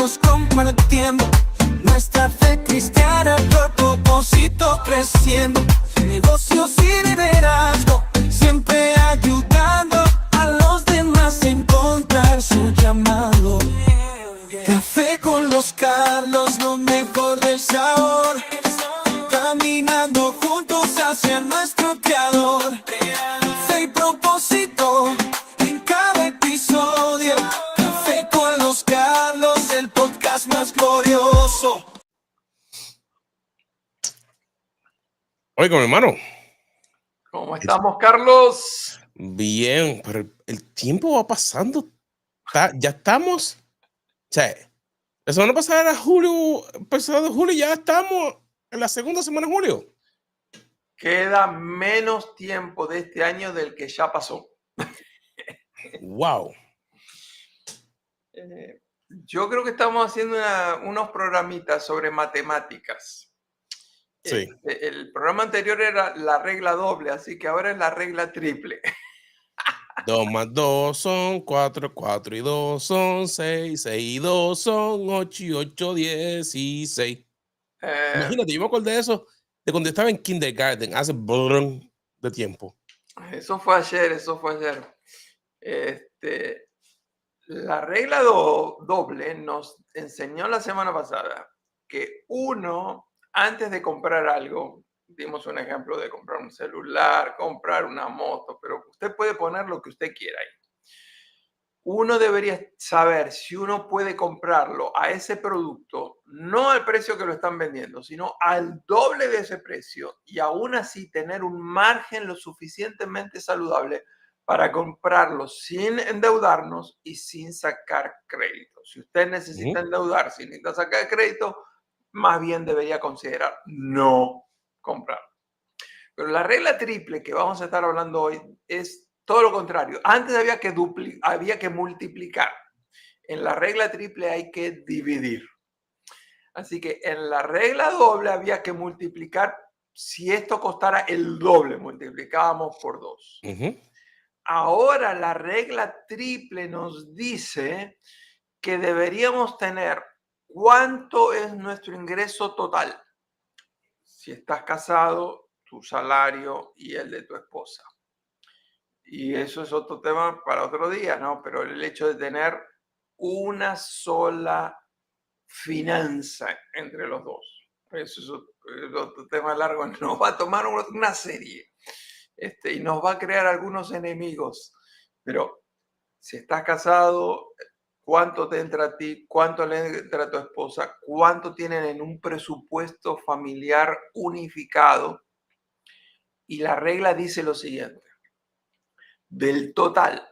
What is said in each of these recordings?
años compartiendo nuestra fe cristiana por propósito creciendo. Negocios y liderazgo, siempre ayudando a los demás a encontrar su llamado. Café con los Carlos, lo mejor del sabor. Caminando juntos hacia nuestro creador. Fe y propósito en cada episodio. Café con los Carlos, el podcast más glorioso. Oiga, mi hermano. ¿Cómo estamos, Carlos? Bien, pero el tiempo va pasando. Ya estamos. O sea, la semana pasada era julio, pasado de julio, ya estamos en la segunda semana de julio. Queda menos tiempo de este año del que ya pasó. Wow. Yo creo que estamos haciendo unos programitas sobre matemáticas. Sí. El programa anterior era la regla doble, así que ahora es la regla triple. 2 más 2 son 4, 4 y 2 son 6, 6 y 2 son 8 y 8, 16. Imagínate, yo me acordé de eso de cuando estaba en kindergarten, hace de tiempo. Eso fue ayer. La regla doble nos enseñó la semana pasada que uno, antes de comprar algo, dimos un ejemplo de comprar un celular, comprar una moto, pero usted puede poner lo que usted quiera ahí. Uno debería saber si uno puede comprarlo a ese producto, no al precio que lo están vendiendo, sino al doble de ese precio y aún así tener un margen lo suficientemente saludable para comprarlo sin endeudarnos y sin sacar crédito. Si usted necesita endeudarse y necesita sacar crédito, más bien debería considerar no comprar. Pero la regla triple que vamos a estar hablando hoy es todo lo contrario. Antes había que multiplicar. En la regla triple hay que dividir. Así que en la regla doble había que multiplicar. Si esto costara el doble, multiplicábamos por 2. Ahora la regla triple nos dice que deberíamos tener cuánto es nuestro ingreso total. Si estás casado, tu salario y el de tu esposa. Y eso es otro tema para otro día, ¿no? Pero el hecho de tener una sola finanza entre los dos. Eso es otro tema largo. Nos va a tomar una serie. Y nos va a crear algunos enemigos. Pero si estás casado, ¿cuánto te entra a ti? ¿Cuánto le entra a tu esposa? ¿Cuánto tienen en un presupuesto familiar unificado? Y la regla dice lo siguiente. Del total,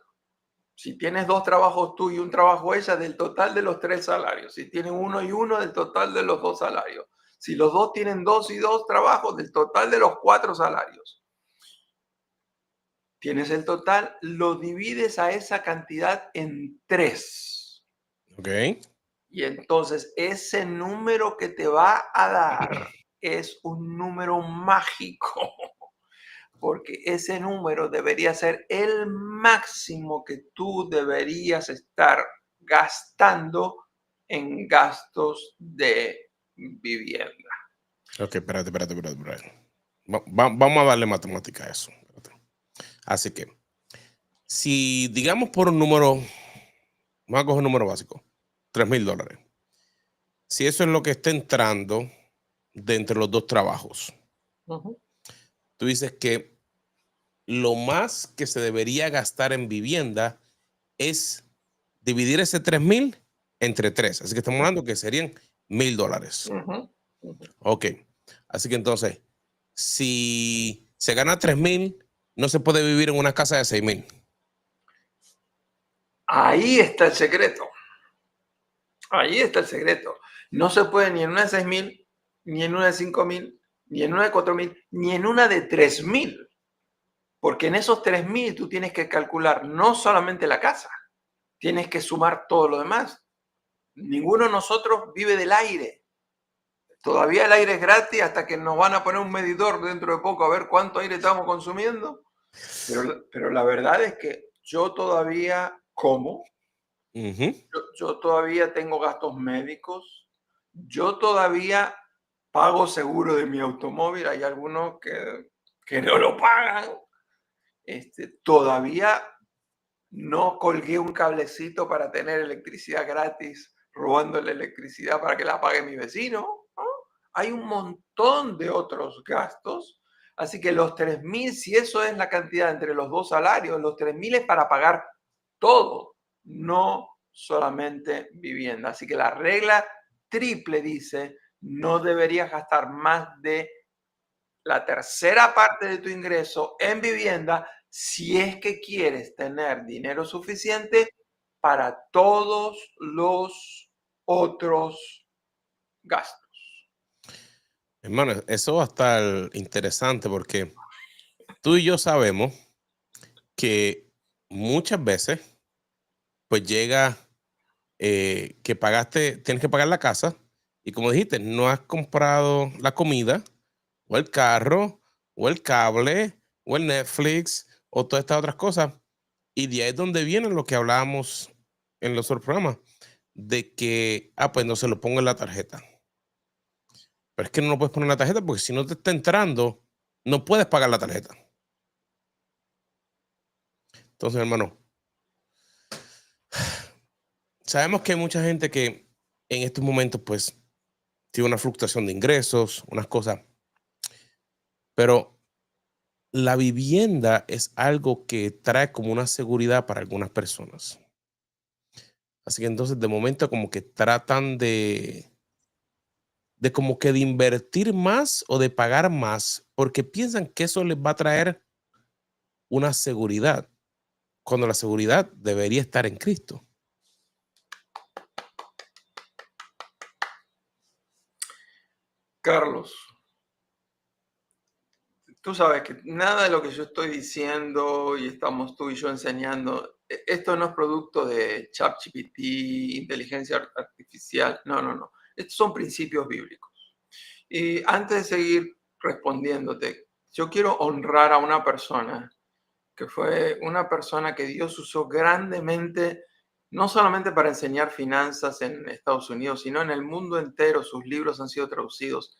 si tienes 2 trabajos tú y un trabajo ella, del total de los 3 salarios. Si tienen 1 y 1, del total de los 2 salarios. Si los dos tienen 2 y 2 trabajos, del total de los 4 salarios. Tienes el total, lo divides a esa cantidad en 3. Ok. Y entonces ese número que te va a dar es un número mágico. Porque ese número debería ser el máximo que tú deberías estar gastando en gastos de vivienda. Ok, espérate. Vamos a darle matemática a eso. Así que, si digamos por un número, vamos a coger un número básico, $3,000. Si eso es lo que está entrando de entre los 2 trabajos, tú dices que lo más que se debería gastar en vivienda es dividir ese 3,000 entre 3. Así que estamos hablando que serían $1,000. Ok. Así que entonces, si se gana 3,000, no se puede vivir en una casa de 6,000. Ahí está el secreto. No se puede ni en una de 6,000, ni en una de 5,000, ni en una de 4,000, ni en una de 3,000. Porque en esos 3,000 tú tienes que calcular no solamente la casa, tienes que sumar todo lo demás. Ninguno de nosotros vive del aire. Todavía el aire es gratis hasta que nos van a poner un medidor dentro de poco a ver cuánto aire estamos consumiendo. Pero la verdad es que yo todavía como Ujú. Yo todavía tengo gastos médicos. Yo todavía pago seguro de mi automóvil. Hay algunos que no lo pagan. Todavía no colgué un cablecito para tener electricidad gratis, robando la electricidad para que la pague mi vecino, ¿no? Hay un montón de otros gastos. Así que los 3.000, si eso es la cantidad entre los dos salarios, los 3.000 es para pagar todo, no solamente vivienda. Así que la regla triple dice, no deberías gastar más de la tercera parte de tu ingreso en vivienda si es que quieres tener dinero suficiente para todos los otros gastos. Hermano, eso va a estar interesante porque tú y yo sabemos que muchas veces, pues llega que tienes que pagar la casa y como dijiste, no has comprado la comida o el carro o el cable o el Netflix o todas estas otras cosas. Y de ahí es donde viene lo que hablábamos en los otros programas, de que, pues no se lo pongo en la tarjeta. Pero es que no lo puedes poner en la tarjeta porque si no te está entrando, no puedes pagar la tarjeta. Entonces, hermano, sabemos que hay mucha gente que en estos momentos, pues, tiene una fluctuación de ingresos, unas cosas, pero la vivienda es algo que trae como una seguridad para algunas personas. Así que entonces, de momento, como que tratan de como que de invertir más o de pagar más porque piensan que eso les va a traer una seguridad, cuando la seguridad debería estar en Cristo. Carlos, tú sabes que nada de lo que yo estoy diciendo y estamos tú y yo enseñando, esto no es producto de ChatGPT, inteligencia artificial, no. Estos son principios bíblicos. Y antes de seguir respondiéndote, yo quiero honrar a una persona que fue una persona que Dios usó grandemente, no solamente para enseñar finanzas en Estados Unidos, sino en el mundo entero. Sus libros han sido traducidos.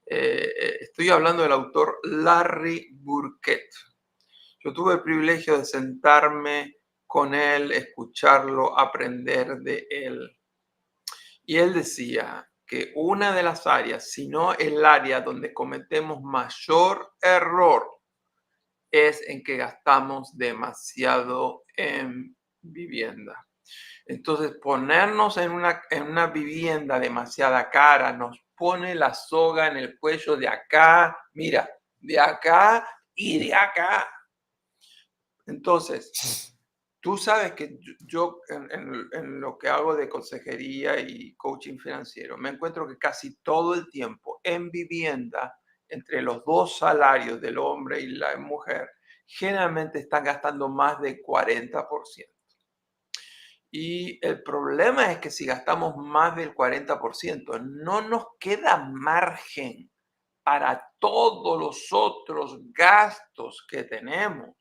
Estoy hablando del autor Larry Burkett. Yo tuve el privilegio de sentarme con él, escucharlo, aprender de él. Y él decía que una de las áreas, si no el área donde cometemos mayor error, es en que gastamos demasiado en vivienda. Entonces, ponernos en una vivienda demasiada cara nos pone la soga en el cuello de acá, mira, de acá y de acá. Entonces, tú sabes que yo en lo que hago de consejería y coaching financiero, me encuentro que casi todo el tiempo en vivienda, entre los dos salarios del hombre y la mujer, generalmente están gastando más del 40%. Y el problema es que si gastamos más del 40%, no nos queda margen para todos los otros gastos que tenemos.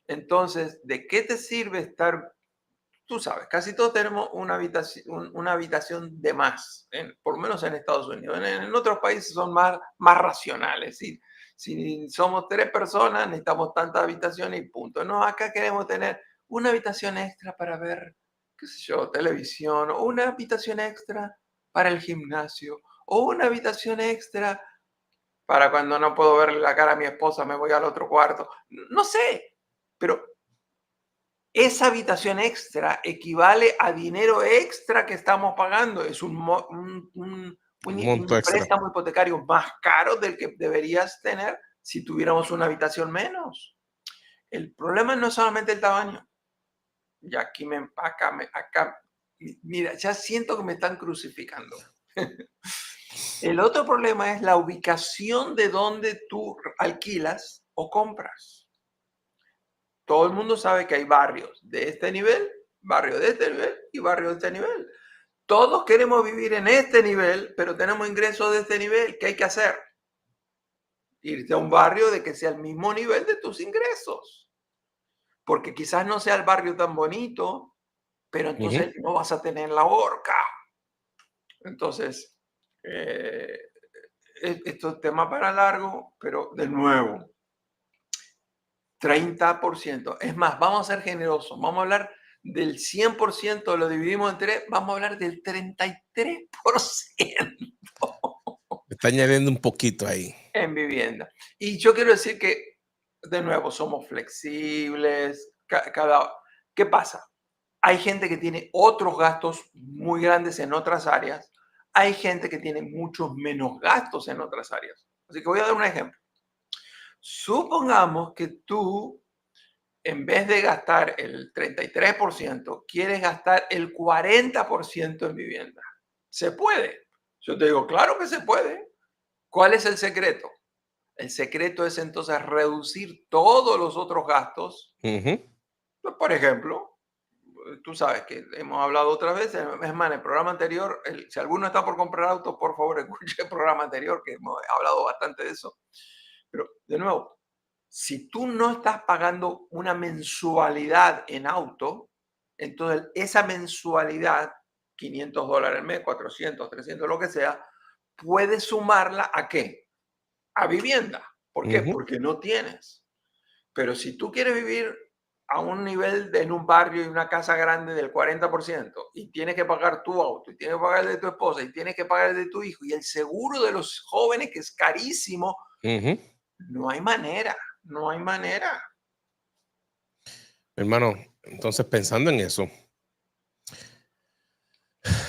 Entonces, ¿de qué te sirve estar? Tú sabes, casi todos tenemos una habitación de más, por lo menos en Estados Unidos. En otros países son más racionales. Si somos 3 personas, necesitamos tantas habitaciones y punto. No, acá queremos tener una habitación extra para ver, qué sé yo, televisión, o una habitación extra para el gimnasio, o una habitación extra para cuando no puedo verle la cara a mi esposa, me voy al otro cuarto. No sé, pero esa habitación extra equivale a dinero extra que estamos pagando. Es un Monto extra. préstamo hipotecario más caro del que deberías tener si tuviéramos una habitación menos. El problema no es solamente el tamaño. Y aquí acá, mira, ya siento que me están crucificando. El otro problema es la ubicación de donde tú alquilas o compras. Todo el mundo sabe que hay barrios de este nivel, barrio de este nivel y barrio de este nivel. Todos queremos vivir en este nivel, pero tenemos ingresos de este nivel. ¿Qué hay que hacer? Irte a un barrio de que sea el mismo nivel de tus ingresos. Porque quizás no sea el barrio tan bonito, pero entonces no vas a tener la horca. Entonces, esto es tema para largo, pero de nuevo, 30%. Es más, vamos a ser generosos. Vamos a hablar del 100%, lo dividimos en 3, vamos a hablar del 33% Está añadiendo un poquito ahí. en vivienda. Y yo quiero decir que, de nuevo, somos flexibles. ¿Qué pasa? Hay gente que tiene otros gastos muy grandes en otras áreas. Hay gente que tiene muchos menos gastos en otras áreas. Así que voy a dar un ejemplo. Supongamos que tú, en vez de gastar el 33%, quieres gastar el 40% en vivienda. ¿Se puede? Yo te digo, claro que se puede. ¿Cuál es el secreto? El secreto es entonces reducir todos los otros gastos. Pues, por ejemplo, tú sabes que hemos hablado otras veces, es más, en el programa anterior, si alguno está por comprar auto, por favor, escuche el programa anterior, que hemos hablado bastante de eso. Pero, de nuevo, si tú no estás pagando una mensualidad en auto, entonces esa mensualidad, $500 al mes, 400, 300, lo que sea, puedes sumarla ¿a qué? A vivienda. ¿Por qué? Porque no tienes. Pero si tú quieres vivir a un nivel en un barrio y una casa grande del 40% y tienes que pagar tu auto y tienes que pagar el de tu esposa y tienes que pagar el de tu hijo y el seguro de los jóvenes que es carísimo, no hay manera, no hay manera. Hermano, entonces pensando en eso,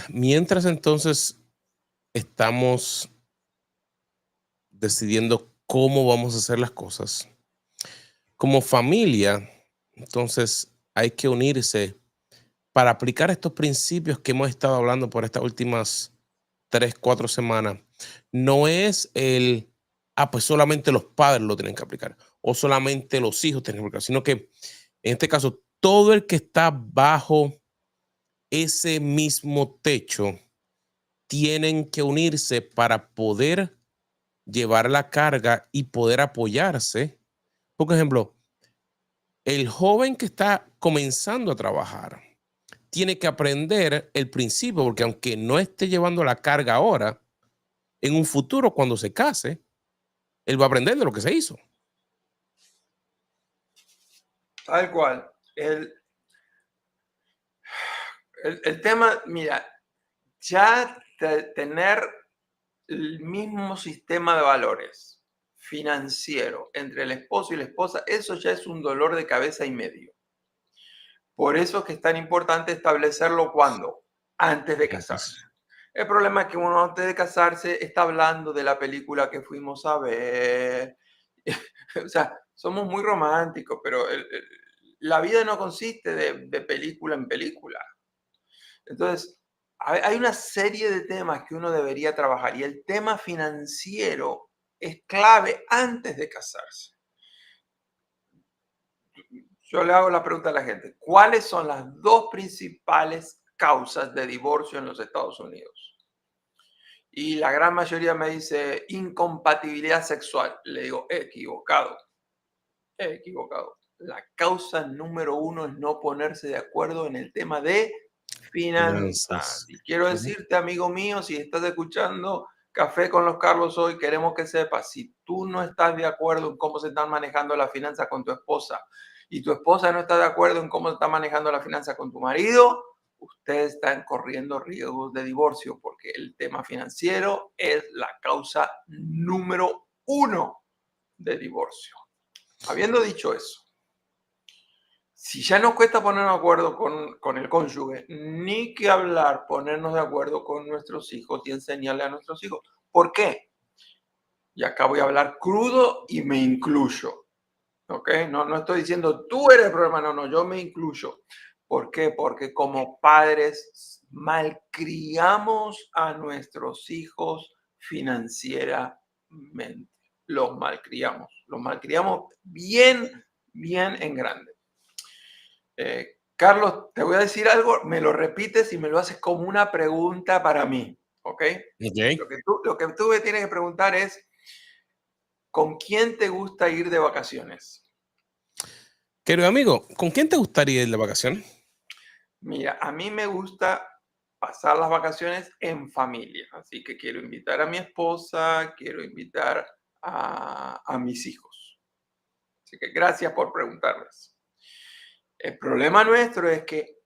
mientras entonces estamos decidiendo cómo vamos a hacer las cosas, como familia, entonces hay que unirse para aplicar estos principios que hemos estado hablando por estas últimas 3, 4 semanas. No es pues solamente los padres lo tienen que aplicar o solamente los hijos tienen que aplicar, sino que en este caso todo el que está bajo ese mismo techo tienen que unirse para poder llevar la carga y poder apoyarse. Por ejemplo, el joven que está comenzando a trabajar tiene que aprender el principio, porque aunque no esté llevando la carga ahora, en un futuro cuando se case, él va a aprender de lo que se hizo. Tal cual. El tema, mira, ya tener el mismo sistema de valores financiero entre el esposo y la esposa, eso ya es un dolor de cabeza y medio. Por eso es que es tan importante establecerlo cuando, antes de casarse. El problema es que uno antes de casarse está hablando de la película que fuimos a ver. O sea, somos muy románticos, pero la vida no consiste de película en película. Entonces, hay una serie de temas que uno debería trabajar y el tema financiero es clave antes de casarse. Yo le hago la pregunta a la gente, ¿cuáles son las 2 principales causas de divorcio en los Estados Unidos? Y la gran mayoría me dice incompatibilidad sexual. Le digo, equivocado. La causa número 1 es no ponerse de acuerdo en el tema de finanzas. Y quiero decirte, amigo mío, si estás escuchando Café con los Carlos hoy, queremos que sepas, si tú no estás de acuerdo en cómo se están manejando las finanzas con tu esposa y tu esposa no está de acuerdo en cómo se está manejando la finanza con tu marido, ustedes están corriendo riesgos de divorcio porque el tema financiero es la causa número 1 de divorcio. Habiendo dicho eso, si ya nos cuesta ponernos de acuerdo con el cónyuge, ni que hablar ponernos de acuerdo con nuestros hijos y enseñarle a nuestros hijos. ¿Por qué? Y acá voy a hablar crudo y me incluyo. ¿Ok? No estoy diciendo tú eres el problema, no, yo me incluyo. ¿Por qué? Porque como padres malcriamos a nuestros hijos financieramente. Los malcriamos bien en grande. Carlos, te voy a decir algo, me lo repites y me lo haces como una pregunta para mí, ¿ok? Lo que tú me tienes que preguntar es, ¿con quién te gusta ir de vacaciones? Querido amigo, ¿con quién te gustaría ir de vacaciones? Mira, a mí me gusta pasar las vacaciones en familia, así que quiero invitar a mi esposa, quiero invitar a mis hijos. Así que gracias por preguntarles. El problema nuestro es que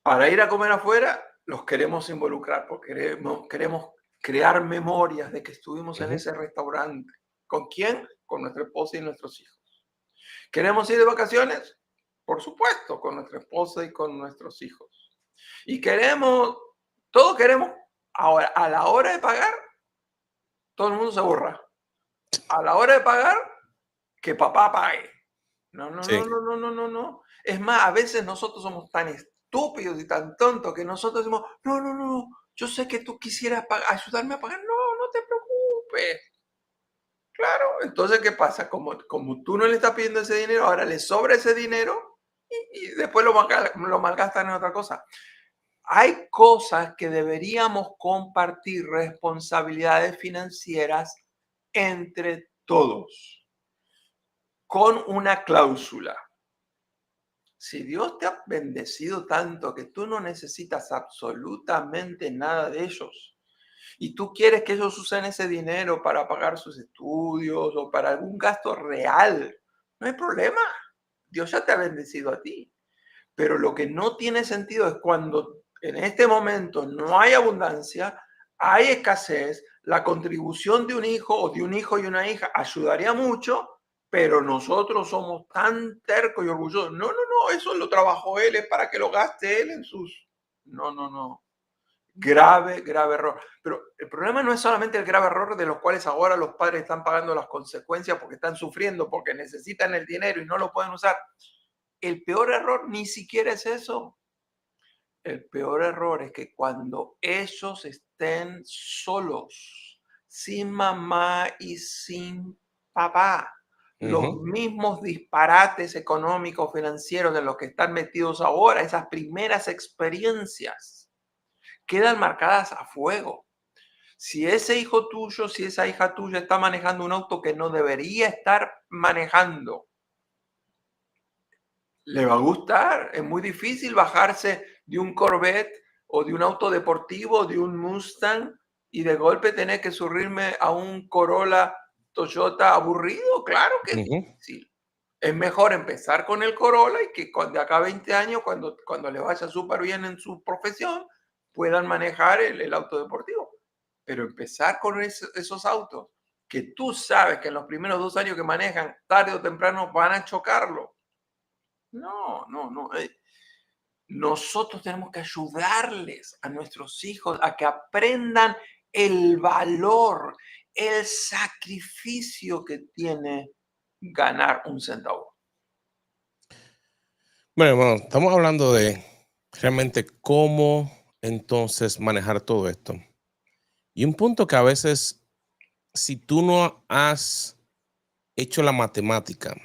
para ir a comer afuera los queremos involucrar, porque queremos crear memorias de que estuvimos en Ujú. ese restaurante. ¿Con quién? Con nuestra esposa y nuestros hijos. ¿Queremos ir de vacaciones? Por supuesto, con nuestra esposa y con nuestros hijos. Y todos queremos, ahora, a la hora de pagar, todo el mundo se borra. A la hora de pagar, que papá pague. No, no, Sí. no, no, no, no, no, no. Es más, a veces nosotros somos tan estúpidos y tan tontos que nosotros decimos, no, no, no, yo sé que tú quisieras ayudarme a pagar. No, no te preocupes. Claro, entonces, ¿qué pasa? Como tú no le estás pidiendo ese dinero, ahora le sobra ese dinero y después lo malgastan en otra cosa. Hay cosas que deberíamos compartir, responsabilidades financieras entre todos, con una cláusula. Si Dios te ha bendecido tanto que tú no necesitas absolutamente nada de ellos, y tú quieres que ellos usen ese dinero para pagar sus estudios o para algún gasto real, no hay problema. Dios ya te ha bendecido a ti. Pero lo que no tiene sentido es cuando en este momento no hay abundancia, hay escasez, la contribución de un hijo o de un hijo y una hija ayudaría mucho, pero nosotros somos tan tercos y orgullosos. No, no, no, eso lo trabajó él, es para que lo gaste él en sus... No, no, no. Grave, grave error. Pero el problema no es solamente el grave error de los cuales ahora los padres están pagando las consecuencias porque están sufriendo, porque necesitan el dinero y no lo pueden usar. El peor error ni siquiera es eso. El peor error es que cuando ellos estén solos, sin mamá y sin papá, los Ujú. mismos disparates económicos, financieros de los que están metidos ahora, esas primeras experiencias, quedan marcadas a fuego. Si ese hijo tuyo, si esa hija tuya está manejando un auto que no debería estar manejando, le va a gustar. Es muy difícil bajarse de un Corvette o de un auto deportivo, de un Mustang, y de golpe tener que subirme a un Corolla Toyota aburrido. Claro que es Ujú. difícil. Es mejor empezar con el Corolla y que de acá a 20 años, cuando le vaya súper bien en su profesión, puedan manejar el auto deportivo. Pero empezar con esos autos que tú sabes que en los primeros 2 años que manejan, tarde o temprano van a chocarlo. No, no, no. Nosotros tenemos que ayudarles a nuestros hijos a que aprendan el valor, el sacrificio que tiene ganar un centavo. Bueno, hermano, estamos hablando de realmente cómo entonces manejar todo esto. Y un punto que a veces, si tú no has hecho la matemática,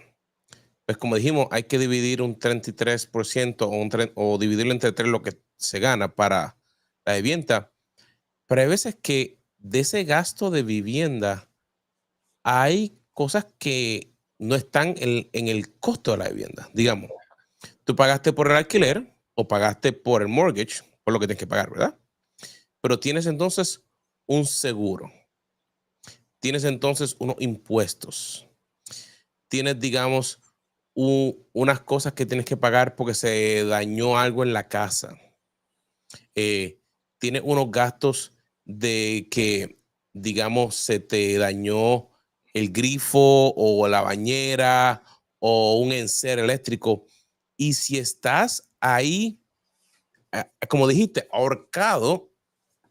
pues como dijimos, hay que dividir un 33% o dividirlo entre 3 lo que se gana para la vivienda. Pero hay veces que de ese gasto de vivienda hay cosas que no están en el costo de la vivienda. Digamos, tú pagaste por el alquiler o pagaste por el mortgage, por lo que tienes que pagar, ¿verdad? Pero tienes entonces un seguro, tienes entonces unos impuestos, tienes, digamos, unas cosas que tienes que pagar porque se dañó algo en la casa. Tienes unos gastos de que, digamos, se te dañó el grifo o la bañera o un enser eléctrico. Y si estás ahí, como dijiste, ahorcado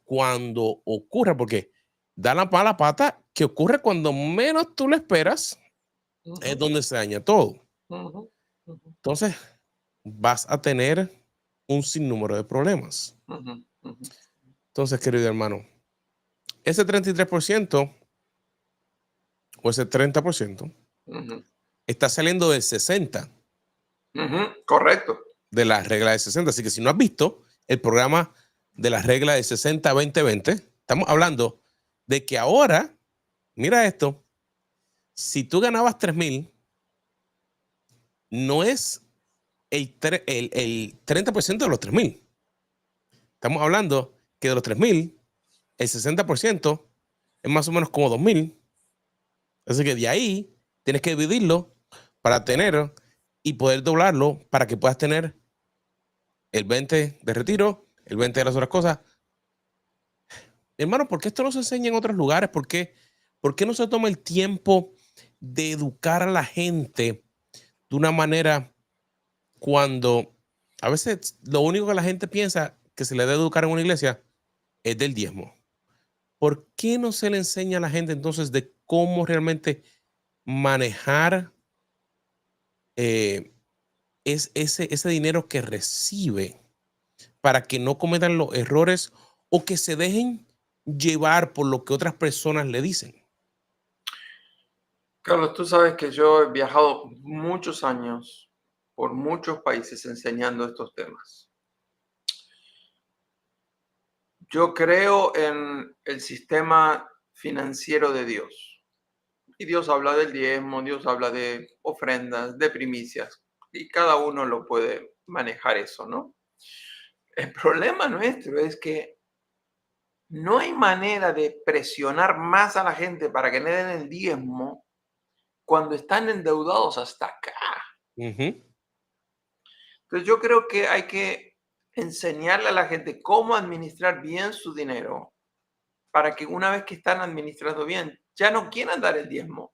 cuando ocurre, porque da la mala pata que ocurre cuando menos tú lo esperas, es Ujú, donde se daña todo. ujú, ujú, Entonces, vas a tener un sinnúmero de problemas. ujú, ujú, Entonces, querido hermano, ese 33% o ese 30% ujú, está saliendo del 60 ujú. Correcto. de la regla de 60. Así que si no has visto el programa de la regla de 60-20-20, estamos hablando de que ahora, mira esto, si tú ganabas 3,000, no es el 30% de los 3,000. Estamos hablando que de los 3,000, el 60% es más o menos como 2,000. Así que de ahí tienes que dividirlo para tener y poder doblarlo para que puedas tener el 20 de retiro, el 20 de las otras cosas. Hermano, ¿por qué esto no se enseña en otros lugares? ¿Por qué no se toma el tiempo de educar a la gente de una manera cuando a veces lo único que la gente piensa que se le debe educar en una iglesia es del diezmo? ¿Por qué no se le enseña a la gente entonces de cómo realmente manejar ese dinero que recibe para que no cometan los errores o que se dejen llevar por lo que otras personas le dicen? Carlos, tú sabes que yo he viajado muchos años por muchos países enseñando estos temas. Yo creo en el sistema financiero de Dios. Y Dios habla del diezmo, Dios habla de ofrendas, de primicias. Y cada uno lo puede manejar eso, ¿no? El problema nuestro es que no hay manera de presionar más a la gente para que le den el diezmo cuando están endeudados hasta acá. Ujú. Entonces yo creo que hay que enseñarle a la gente cómo administrar bien su dinero para que una vez que están administrando bien, ya no quieran dar el diezmo.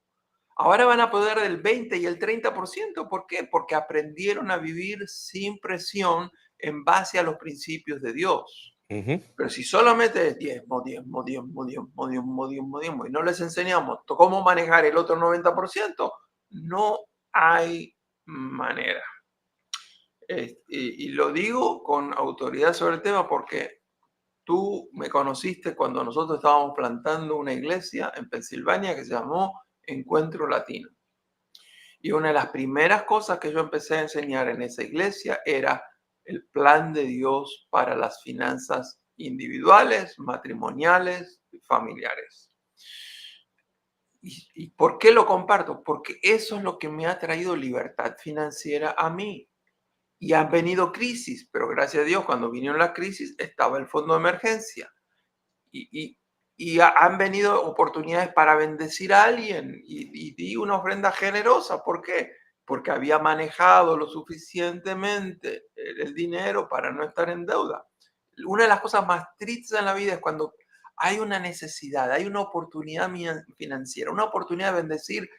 Ahora van a poder del 20 y el 30%. ¿Por qué? Porque aprendieron a vivir sin presión en base a los principios de Dios. Ujú. Pero si solamente es diezmo, diezmo, diezmo, diezmo, diezmo, diezmo, diezmo, y no les enseñamos cómo manejar el otro 90%, no hay manera. Y lo digo con autoridad sobre el tema porque tú me conociste cuando nosotros estábamos plantando una iglesia en Pensilvania que se llamó Encuentro Latino. Y una de las primeras cosas que yo empecé a enseñar en esa iglesia era el plan de Dios para las finanzas individuales, matrimoniales y familiares. ¿Y por qué lo comparto? Porque eso es lo que me ha traído libertad financiera a mí. Y han venido crisis, pero gracias a Dios, cuando vinieron las crisis, estaba el fondo de emergencia. Y han venido oportunidades para bendecir a alguien y di una ofrenda generosa. ¿Por qué? Porque había manejado lo suficientemente el dinero para no estar en deuda. Una de las cosas más tristes en la vida es cuando hay una necesidad, hay una oportunidad financiera, una oportunidad de bendecir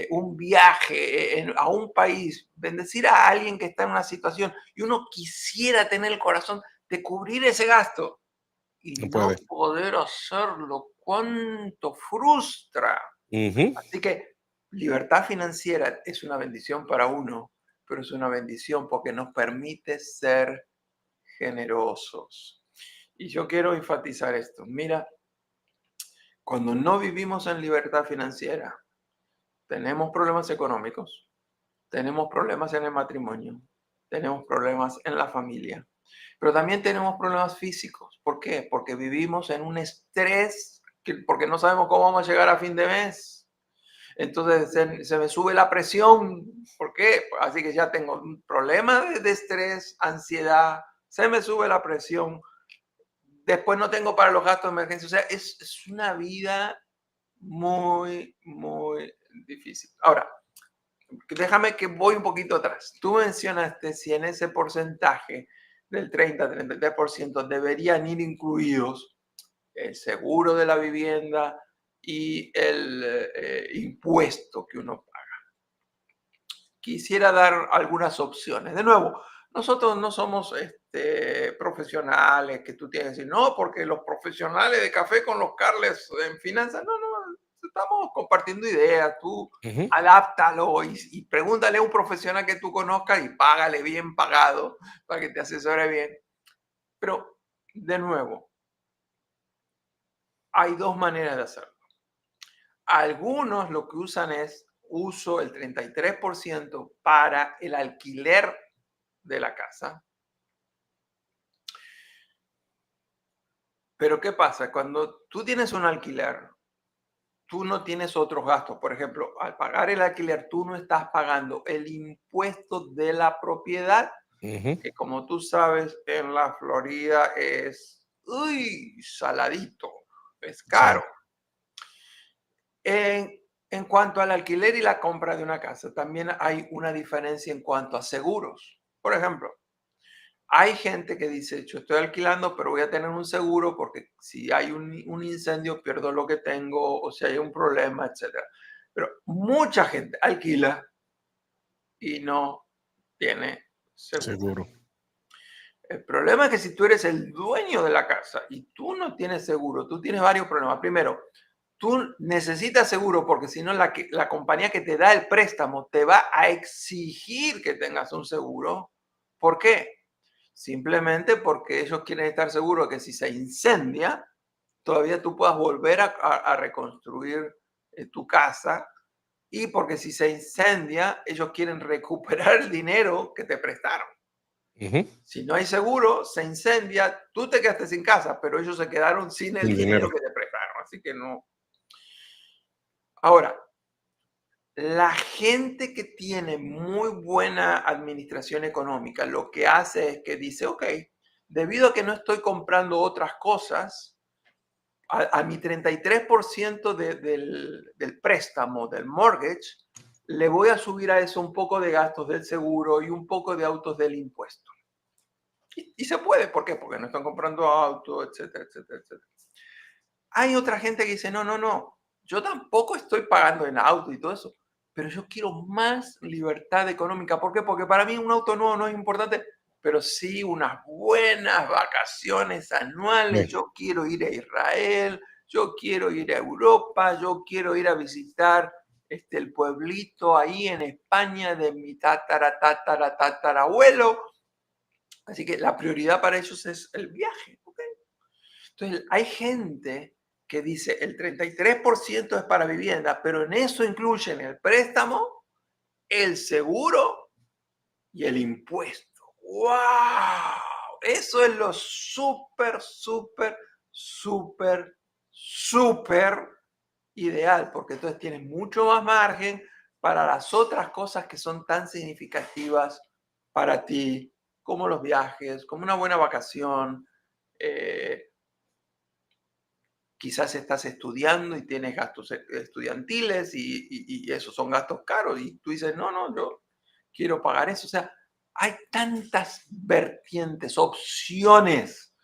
un viaje a un país, bendecir a alguien que está en una situación y uno quisiera tener el corazón de cubrir ese gasto y No no puede. poder hacerlo, cuánto frustra. Ujú. Así que libertad financiera es una bendición para uno, pero es una bendición porque nos permite ser generosos. Y yo quiero enfatizar esto. Mira, cuando no vivimos en libertad financiera, tenemos problemas económicos, tenemos problemas en el matrimonio, tenemos problemas en la familia, pero también tenemos problemas físicos. ¿Por qué? Porque vivimos en un estrés, porque no sabemos cómo vamos a llegar a fin de mes. Entonces se me sube la presión. ¿Por qué? Así que ya tengo un problema de estrés, ansiedad, se me sube la presión. Después no tengo para los gastos de emergencia. O sea, es una vida muy, muy difícil. Ahora, déjame que voy un poquito atrás. Tú mencionaste si en ese porcentaje del 30-33% deberían ir incluidos el seguro de la vivienda y el impuesto que uno paga. Quisiera dar algunas opciones. De nuevo, nosotros no somos profesionales que tú tienes que decir, no, porque los profesionales de Café con los Carles en finanzas, no, estamos compartiendo ideas, tú Ujú. adáptalo y pregúntale a un profesional que tú conozcas y págale bien pagado para que te asesore bien. Pero, de nuevo, hay dos maneras de hacerlo. Algunos lo que usan es, uso el 33% para el alquiler de la casa. Pero ¿qué pasa? Cuando tú tienes un alquiler, tú no tienes otros gastos. Por ejemplo, al pagar el alquiler, tú no estás pagando el impuesto de la propiedad, Ujú. que como tú sabes, en la Florida es, saladito, es Sí. caro. En cuanto al alquiler y la compra de una casa, también hay una diferencia en cuanto a seguros. Por ejemplo, hay gente que dice, yo estoy alquilando, pero voy a tener un seguro porque si hay un incendio pierdo lo que tengo o si hay un problema, etcétera. Pero mucha gente alquila y no tiene seguro. Seguro. El problema es que si tú eres el dueño de la casa y tú no tienes seguro, tú tienes varios problemas. Primero, tú necesitas seguro porque si no la compañía que te da el préstamo te va a exigir que tengas un seguro. ¿Por qué? Simplemente porque ellos quieren estar seguros de que si se incendia, todavía tú puedas volver a reconstruir tu casa y porque si se incendia, ellos quieren recuperar el dinero que te prestaron. Ujú. Si no hay seguro, se incendia, tú te quedaste sin casa, pero ellos se quedaron sin el El dinero dinero. que te prestaron. Así que no. Ahora, la gente que tiene muy buena administración económica, lo que hace es que dice, ok, debido a que no estoy comprando otras cosas, a mi 33% del préstamo, del mortgage, le voy a subir a eso un poco de gastos del seguro y un poco de autos del impuesto. Y se puede, ¿por qué? Porque no están comprando autos, etcétera, etcétera, etcétera. Hay otra gente que dice, no, no, no, yo tampoco estoy pagando en auto y todo eso, pero yo quiero más libertad económica. ¿Por qué? Porque para mí un auto nuevo no es importante, pero sí unas buenas vacaciones anuales. Sí. Yo quiero ir a Israel, yo quiero ir a Europa, yo quiero ir a visitar el pueblito ahí en España de mi tatarabuelo. Así que la prioridad para ellos es el viaje. ¿Ok? Entonces, hay gente que dice el 33% es para vivienda, pero en eso incluyen el préstamo, el seguro y el impuesto. ¡Wow! Eso es lo súper, súper, súper, súper ideal, porque entonces tienes mucho más margen para las otras cosas que son tan significativas para ti, como los viajes, como una buena vacación. Quizás estás estudiando y tienes gastos estudiantiles y esos son gastos caros y tú dices, no, no, yo quiero pagar eso. O sea, hay tantas vertientes, opciones,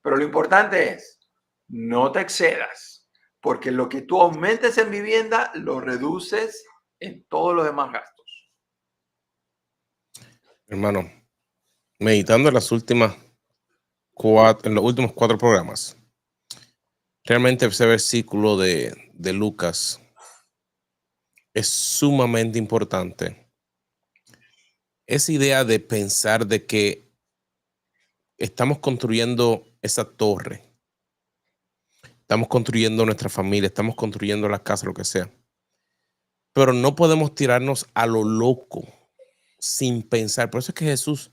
pero lo importante es, no te excedas, porque lo que tú aumentes en vivienda, lo reduces en todos los demás gastos. Hermano, meditando en en los últimos 4 programas, realmente ese versículo de Lucas es sumamente importante. Esa idea de pensar de que estamos construyendo esa torre, estamos construyendo nuestra familia, estamos construyendo la casa, lo que sea, pero no podemos tirarnos a lo loco sin pensar. Por eso es que Jesús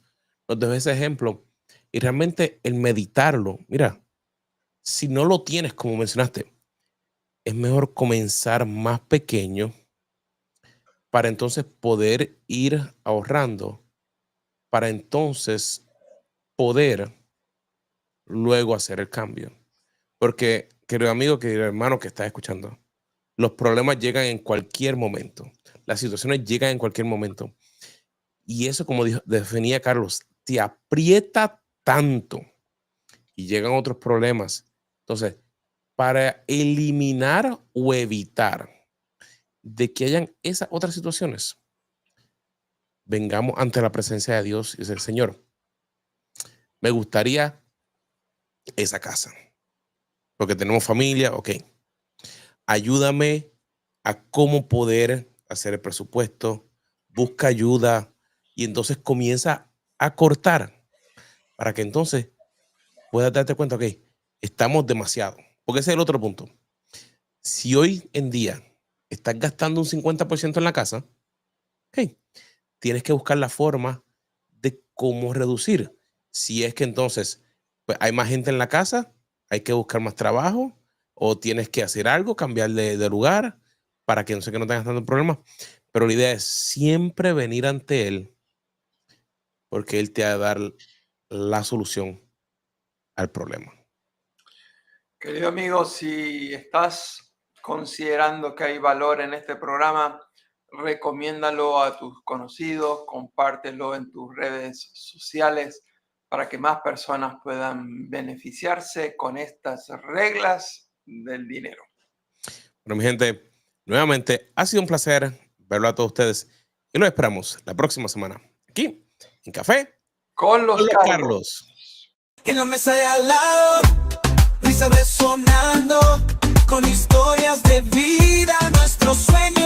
nos dejó ese ejemplo y realmente el meditarlo, mira, si no lo tienes, como mencionaste, es mejor comenzar más pequeño para entonces poder ir ahorrando, para entonces poder luego hacer el cambio. Porque, querido amigo, querido hermano que estás escuchando, los problemas llegan en cualquier momento. Las situaciones llegan en cualquier momento. Y eso, como definía Carlos, te aprieta tanto y llegan otros problemas. Entonces, para eliminar o evitar de que hayan esas otras situaciones, vengamos ante la presencia de Dios y decir, Señor, me gustaría esa casa, porque tenemos familia, ok. Ayúdame a cómo poder hacer el presupuesto, busca ayuda y entonces comienza a cortar para que entonces puedas darte cuenta, ok, estamos demasiado. Porque ese es el otro punto. Si hoy en día estás gastando un 50% en la casa, ok, tienes que buscar la forma de cómo reducir. Si es que entonces pues, hay más gente en la casa, hay que buscar más trabajo o tienes que hacer algo, cambiar de lugar para que no tengas tanto problema. Pero la idea es siempre venir ante él, porque él te va a dar la solución al problema. Querido amigo, si estás considerando que hay valor en este programa, recomiéndalo a tus conocidos, compártelo en tus redes sociales para que más personas puedan beneficiarse con estas reglas del dinero. Bueno, mi gente, nuevamente ha sido un placer verlo a todos ustedes y los esperamos la próxima semana aquí en Café Con los Carlos. En la mesa de al lado, risas resonando, con historias de vida, nuestros sueños